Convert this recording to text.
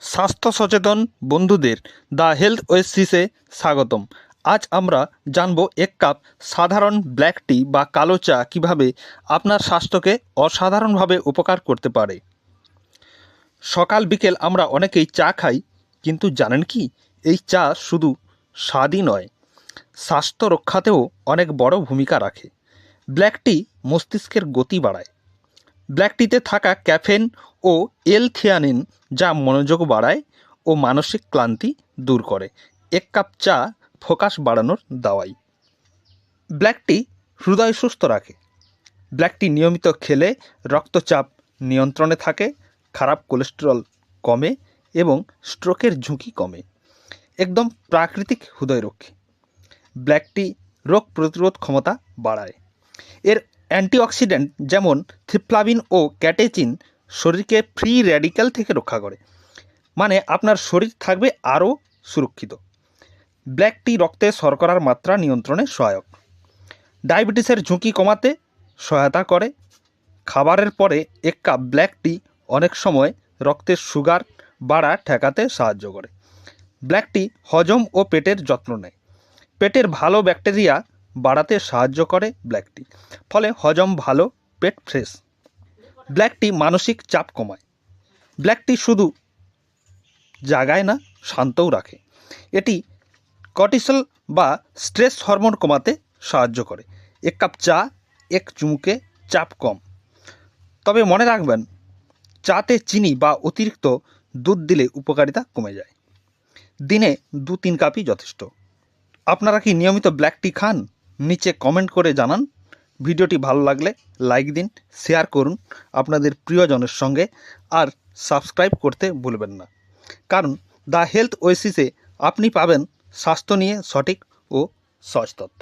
স্বাস্থ্য সচেতন বন্ধুদের দ্য হেলথ ওয়েসিসে স্বাগতম। আজ আমরা জানব এক কাপ সাধারণ ব্ল্যাক টি বা কালো চা কীভাবে আপনার স্বাস্থ্যকে অসাধারণভাবে উপকার করতে পারে। সকাল বিকেল আমরা অনেকেই চা খাই, কিন্তু জানেন কি এই চা শুধু স্বাদই নয়, স্বাস্থ্য রক্ষাতেও অনেক বড় ভূমিকা রাখে। ব্ল্যাক টি মস্তিষ্কের গতি বাড়ায়। ব্ল্যাক টিতে থাকা ক্যাফেন ও এল-থিয়ানিন যা মনোযোগ বাড়ায় ও মানসিক ক্লান্তি দূর করে। এক কাপ চা ফোকাস বাড়ানোর দাওয়াই। ব্ল্যাক টি হৃদয় সুস্থ রাখে। ব্ল্যাক টি নিয়মিত খেলে রক্তচাপ নিয়ন্ত্রণে থাকে, খারাপ কোলেস্টেরল কমে এবং স্ট্রোকের ঝুঁকি কমে। একদম প্রাকৃতিক হৃদয়রক্ষী। ব্ল্যাক টি রোগ প্রতিরোধ ক্ষমতা বাড়ায়। এর অ্যান্টিঅক্সিডেন্ট যেমন থ্রিফ্লাভিন ও ক্যাটেচিন শরীরকে ফ্রি র্যাডিক্যাল থেকে রক্ষা করে, মানে আপনার শরীর থাকবে আরও সুরক্ষিত। ব্ল্যাক টি রক্তে শর্করার মাত্রা নিয়ন্ত্রণে সহায়ক। ডায়াবেটিসের ঝুঁকি কমাতে সহায়তা করে। খাবারের পরে এক কাপ ব্ল্যাক টি অনেক সময় রক্তের সুগার বাড়া ঠেকাতে সাহায্য করে। ব্ল্যাক টি হজম ও পেটের যত্ন নেয়। পেটের ভালো ব্যাকটেরিয়া বাড়াতে সাহায্য করে ব্ল্যাক টি, ফলে হজম ভালো, পেট ফ্রেশ। ব্ল্যাক টি মানসিক চাপ কমায়। ব্ল্যাক টি শুধু জাগায় না, শান্তও রাখে। এটি কর্টিসল বা স্ট্রেস হরমোন কমাতে সাহায্য করে। এক কাপ চা, এক চুমুকে চাপ কম। তবে মনে রাখবেন, চাতে চিনি বা অতিরিক্ত দুধ দিলে উপকারিতা কমে যায়। দিনে 2-3 কাপই যথেষ্ট। আপনারা কি নিয়মিত ব্ল্যাক টি খান? নিচে কমেন্ট করে জানান। ভিডিওটি ভালো লাগলে লাইক দিন, শেয়ার করুন আপনাদের প্রিয়জনের সঙ্গে, আর সাবস্ক্রাইব করতে ভুলবেন না। কারণ দ্য হেলথ ওয়েসিসে আপনি পাবেন স্বাস্থ্য নিয়ে সঠিক ও সহজ তথ্য।